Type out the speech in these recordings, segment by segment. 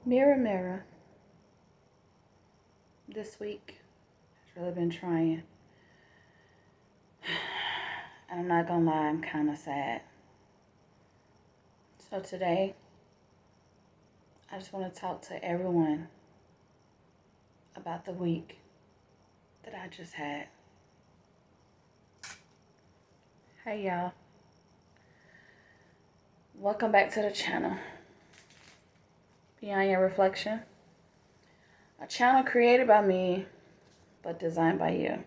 Mirror, mirror, this week has really been trying. And I'm not gonna lie, I'm kind of sad. So today, I just want to talk to everyone about the week that I just had. Hey y'all, welcome back to the channel. Beyond Your Reflection, a channel created by me, but designed by you.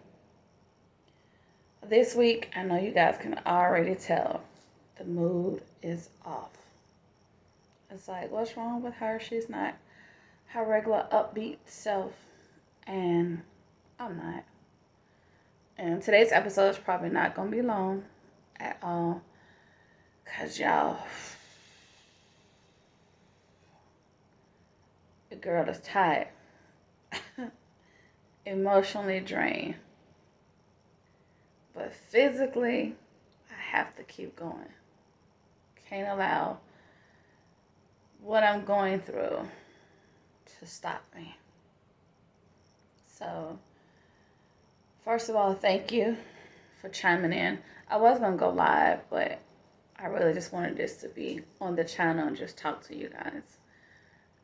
This week, I know you guys can already tell the mood is off. It's like, what's wrong with her? She's not her regular upbeat self, and I'm not. And today's episode is probably not going to be long at all, because y'all, the girl is tired, emotionally drained, but physically, I have to keep going. Can't allow what I'm going through to stop me. So, first of all, thank you for chiming in. I was going to go live, but I really just wanted this to be on the channel and just talk to you guys.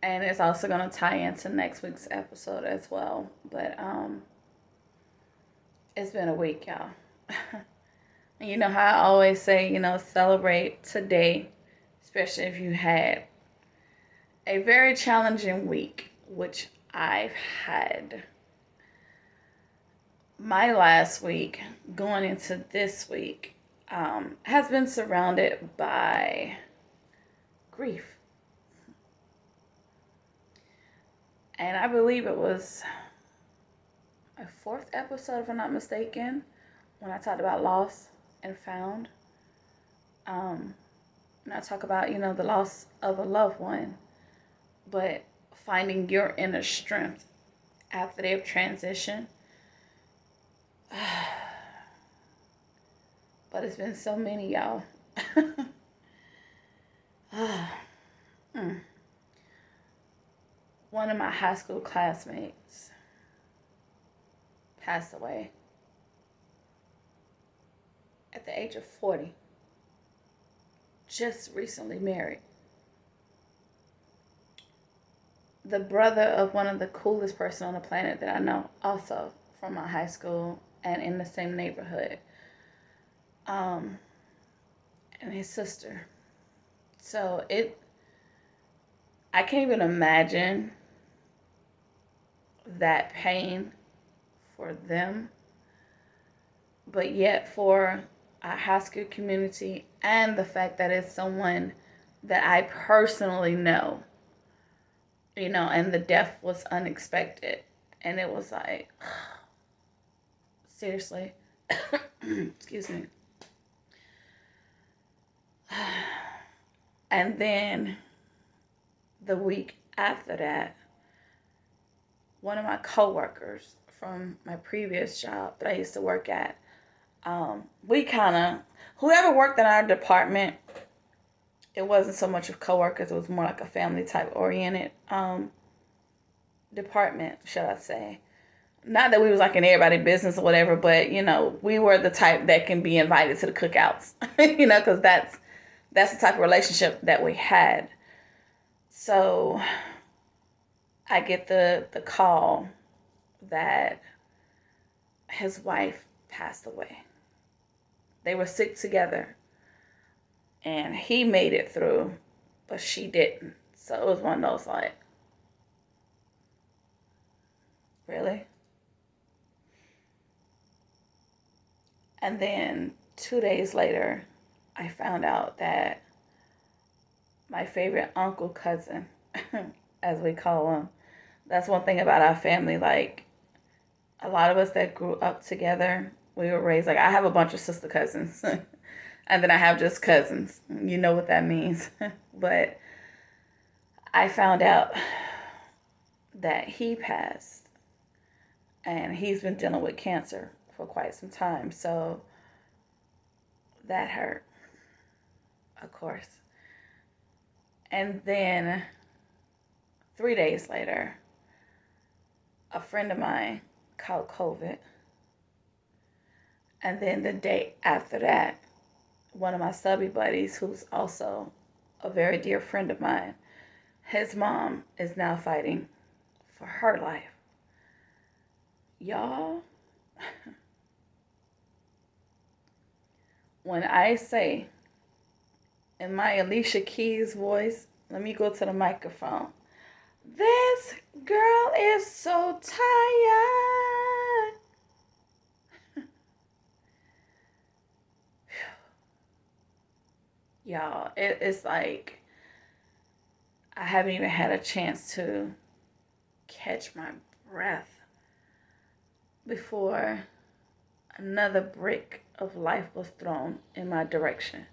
And it's also going to tie into next week's episode as well. But it's been a week, y'all. And you know how I always say, celebrate today, especially if you had a very challenging week, which I've had. My last week, going into this week, has been surrounded by grief. And I believe it was a fourth episode, if I'm not mistaken, when I talked about loss and found. And I talk about, the loss of a loved one, but finding your inner strength after they've transitioned. But it's been so many, y'all. One of my high school classmates passed away at the age of 40. Just recently married. The brother of one of the coolest person on the planet that I know, also from my high school and in the same neighborhood. And his sister. So I can't even imagine that pain for them, but yet for our high school community and the fact that it's someone that I personally know, and the death was unexpected, and it was like, seriously, excuse me. And then the week after that, one of my coworkers from my previous job that I used to work at, whoever worked in our department, it wasn't so much of coworkers, it was more like a family type oriented department, should I say. Not that we was like in everybody's business or whatever, but we were the type that can be invited to the cookouts, because that's the type of relationship that we had. So I get the call that his wife passed away. They were sick together, and he made it through, but she didn't. So it was one of those like, really? And then 2 days later, I found out that my favorite uncle cousin, as we call him, that's one thing about our family. Like, a lot of us that grew up together, we were raised, like, I have a bunch of sister cousins. And then I have just cousins. You know what that means. But I found out that he passed. And he's been dealing with cancer for quite some time. So that hurt, of course. And then 3 days later, a friend of mine caught COVID. And then the day after that, one of my subby buddies, who's also a very dear friend of mine, his mom is now fighting for her life. Y'all, when I say in my Alicia Keys voice, let me go to the microphone. This girl is so tired. Y'all, it's like I haven't even had a chance to catch my breath before another brick of life was thrown in my direction.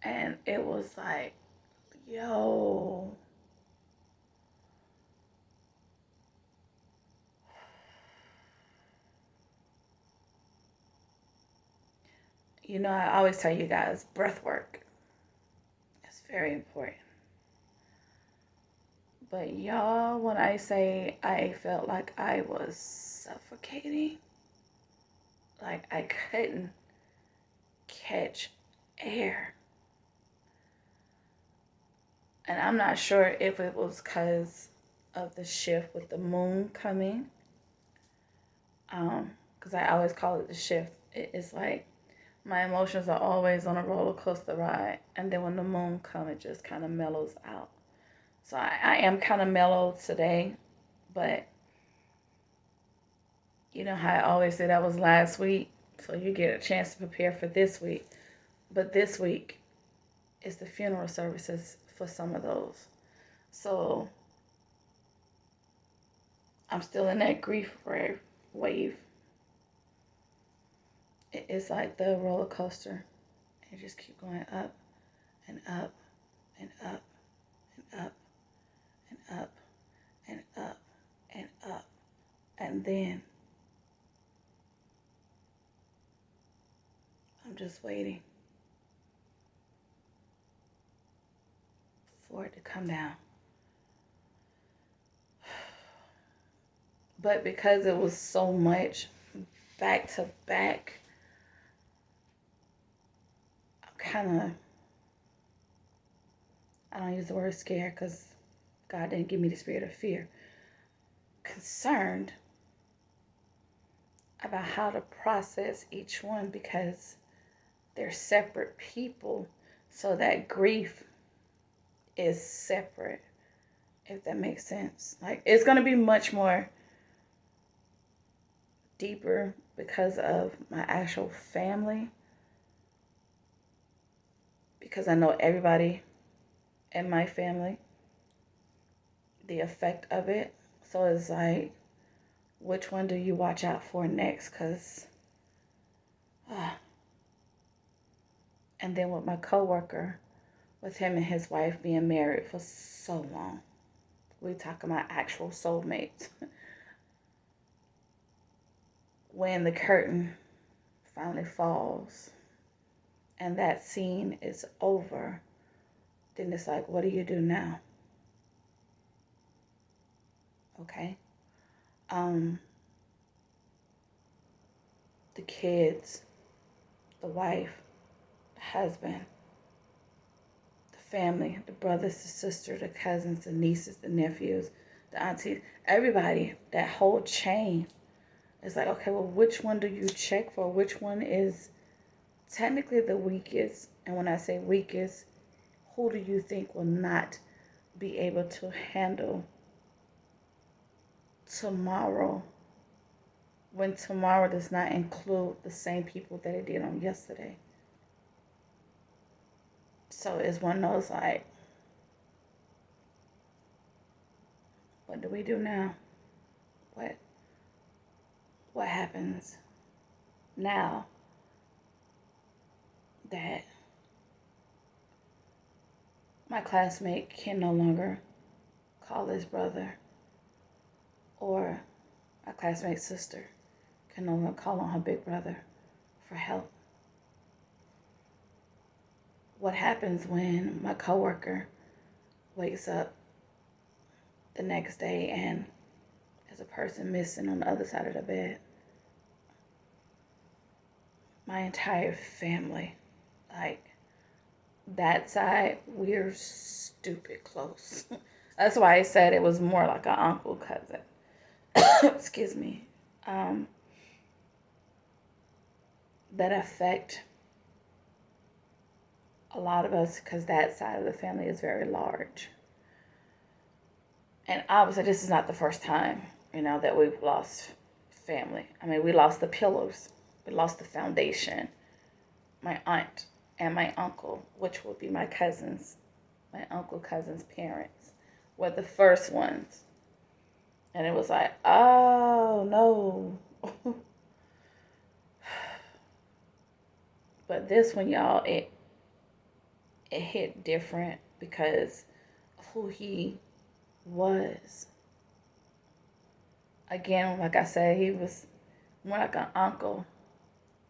And it was like, yo. You know, I always tell you guys, breath work is very important. But y'all, when I say I felt like I was suffocating, like I couldn't catch air. And I'm not sure if it was because of the shift with the moon coming. Because I always call it the shift. It's like my emotions are always on a roller coaster ride. And then when the moon comes, it just kind of mellows out. So I am kind of mellow today. But you know how I always say that was last week. So you get a chance to prepare for this week. But this week is the funeral services for some of those. So I'm still in that grief wave. It's like the roller coaster. You just keep going up and up and up and up and up and up and up. And then I'm just waiting for it to come down. But because it was so much back to back, I'm kind of, I don't use the word scared because God didn't give me the spirit of fear. Concerned about how to process each one because they're separate people. So that grief is separate, if that makes sense. Like, it's going to be much more deeper because of my actual family. Because I know everybody in my family, the effect of it. So it's like, which one do you watch out for next? Because, and then with my coworker, with him and his wife being married for so long, we talking about actual soulmates. When the curtain finally falls and that scene is over, then it's like, what do you do now? Okay. The kids, the wife, the husband, the family, the brothers, the sisters, the cousins, the nieces, the nephews, the aunties, everybody, that whole chain. It's like, okay, well, which one do you check for? Which one is technically the weakest? And when I say weakest, who do you think will not be able to handle tomorrow when tomorrow does not include the same people that it did on yesterday? So it's one of those like, what do we do now? What happens now that my classmate can no longer call his brother, or my classmate's sister can no longer call on her big brother for help? What happens when my coworker wakes up the next day and there's a person missing on the other side of the bed. My entire family, like that side, we're stupid close. That's why I said it was more like an uncle cousin. Excuse me. That affect a lot of us because that side of the family is very large. And obviously, this is not the first time, that we've lost family. I mean, we lost the pillars, we lost the foundation. My aunt and my uncle, which would be my cousins, my uncle cousin's parents, were the first ones. And it was like, oh no. But this one, y'all, it hit different because of who he was. Again, like I said, he was more like an uncle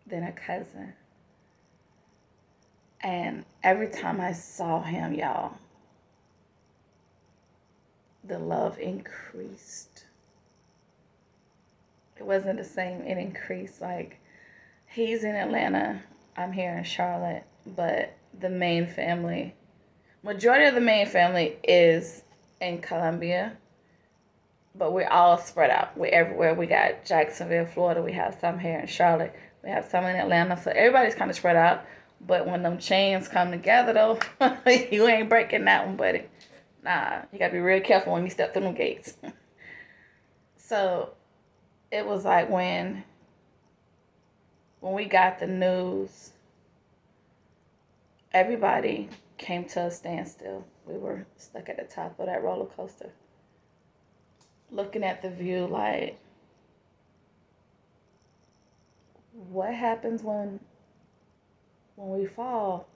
than a cousin. And every time I saw him, y'all, the love increased. It wasn't the same, it increased. Like, he's in Atlanta, I'm here in Charlotte, but the main family, majority of the main family is in Columbia, but we're all spread out. We're everywhere. We got Jacksonville, Florida. We have some here in Charlotte. We have some in Atlanta. So everybody's kind of spread out. But when them chains come together, though, you ain't breaking that one, buddy. Nah, you got to be real careful when you step through them gates. So it was like when we got the news, everybody came to a standstill. We were stuck at the top of that roller coaster, looking at the view like, what happens when we fall?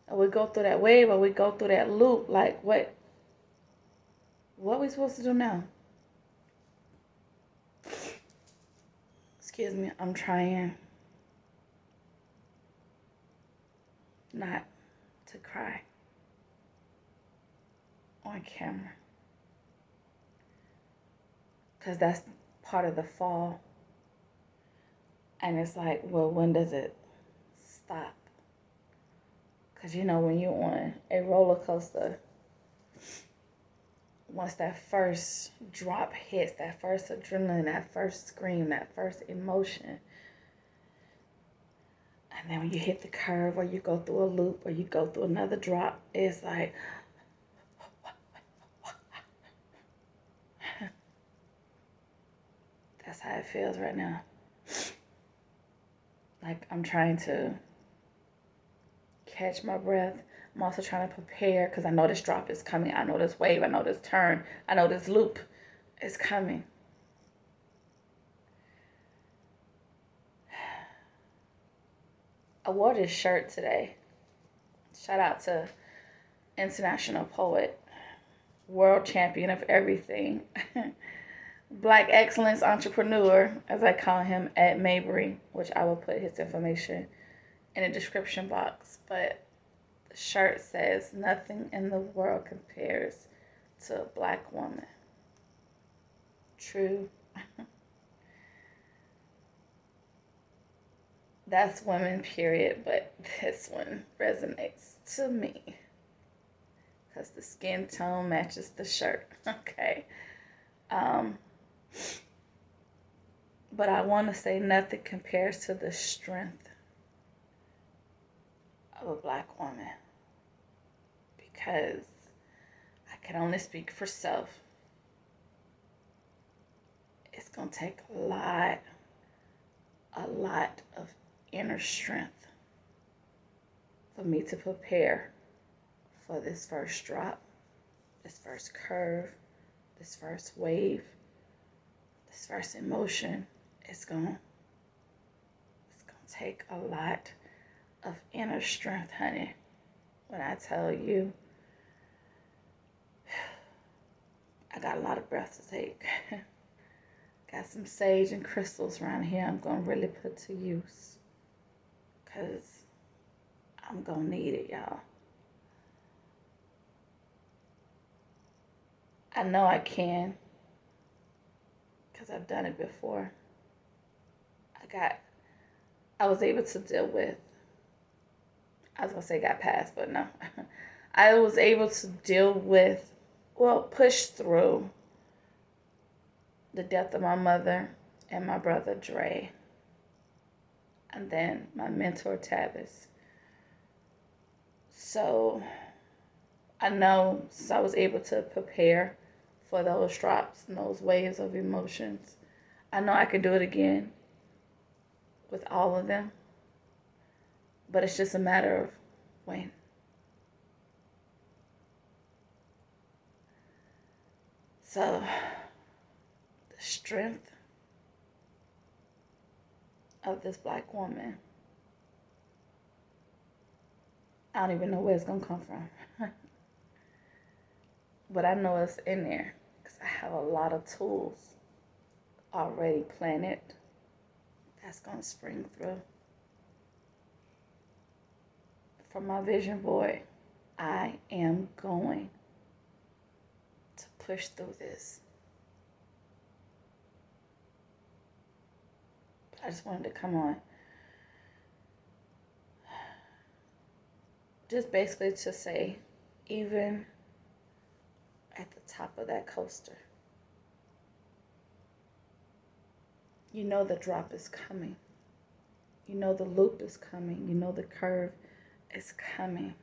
Or we go through that wave, or we go through that loop? Like, what are we supposed to do now? Excuse me, I'm trying not to cry on camera, because that's part of the fall. And it's like, well, when does it stop? Because when you're on a roller coaster, once that first drop hits, that first adrenaline, that first scream, that first emotion, and then when you hit the curve, or you go through a loop, or you go through another drop, it's like, that's how it feels right now. Like, I'm trying to catch my breath. I'm also trying to prepare because I know this drop is coming. I know this wave. I know this turn. I know this loop is coming. I wore this shirt today. Shout out to international poet, world champion of everything, Black excellence entrepreneur, as I call him, Edmabrey, which I will put his information in the description box. But the shirt says, "Nothing in the world compares to a Black woman." True. That's women, period, but this one resonates to me because the skin tone matches the shirt. Okay. But I want to say nothing compares to the strength of a Black woman, because I can only speak for self. It's going to take a lot of inner strength for me to prepare for this first drop, this first curve, this first wave, this first emotion. It's gonna take a lot of inner strength, honey. When I tell you, I got a lot of breath to take. Got some sage and crystals around here I'm gonna really put to use, because I'm gonna need it, y'all. I know I can because I've done it before. I was able to deal with, I was going to say got past, but no. I was able to deal with, well, push through the death of my mother and my brother Dre, and then my mentor Tavis. So I know since I was able to prepare for those drops and those waves of emotions, I know I can do it again with all of them, but it's just a matter of when. So the strength of this Black woman, I don't even know where it's going to come from. But I know it's in there because I have a lot of tools already planted that's going to spring through. For my vision board, I am going to push through this. I just wanted to come on. Just basically to say, even at the top of that coaster, you know the drop is coming. You know the loop is coming. You know the curve is coming.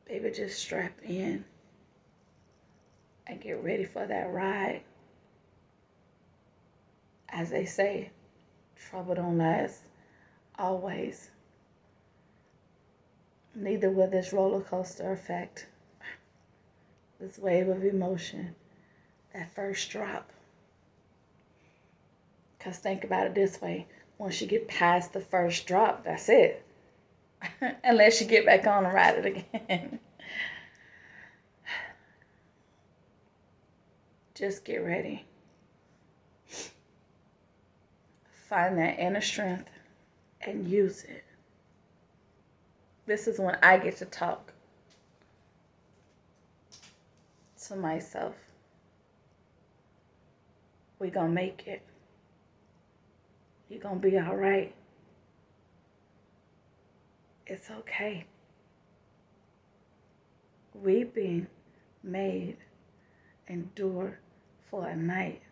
Baby, just strap in and get ready for that ride. As they say, trouble don't last always. Neither will this roller coaster effect, this wave of emotion, that first drop. Because think about it this way. Once you get past the first drop, that's it. Unless you get back on and ride it again. Just get ready. Find that inner strength and use it. This is when I get to talk to myself. We gonna make it. You're gonna be all right. It's okay. Weeping may endure for a night.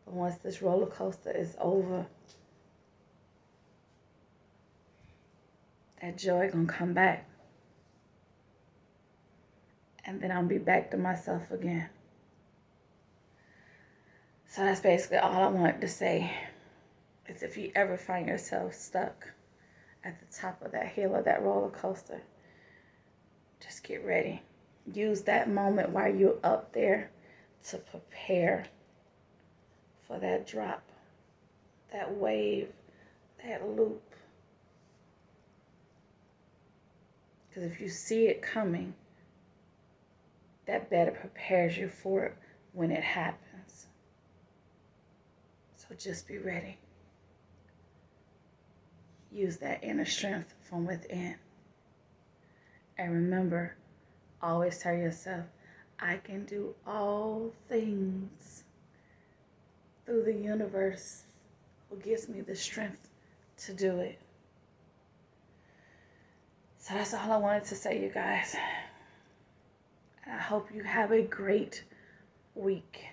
But once this roller coaster is over, that joy gonna come back. And then I'll be back to myself again. So that's basically all I wanted to say. Is if you ever find yourself stuck at the top of that hill of that roller coaster, just get ready. Use that moment while you're up there to prepare for that drop, that wave, that loop. Because if you see it coming, that better prepares you for it when it happens. So just be ready. Use that inner strength from within. And remember, always tell yourself, I can do all things through the universe who gives me the strength to do it. So that's all I wanted to say, you guys. And I hope you have a great week.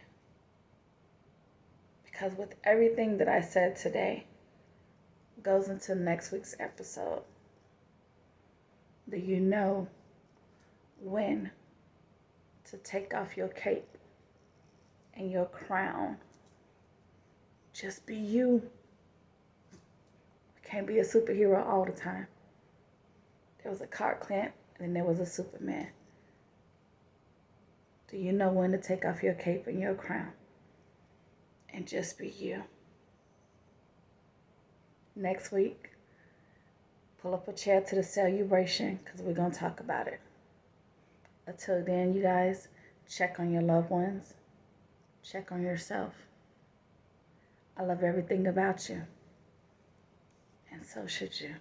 Because with everything that I said today goes into next week's episode. Do you know when to take off your cape and your crown? Just be you. You can't be a superhero all the time. There was a Clark Kent and then there was a Superman. Do you know when to take off your cape and your crown? And just be you. Next week, pull up a chair to the celebration because we're going to talk about it. Until then, you guys, check on your loved ones. Check on yourself. I love everything about you. And so should you.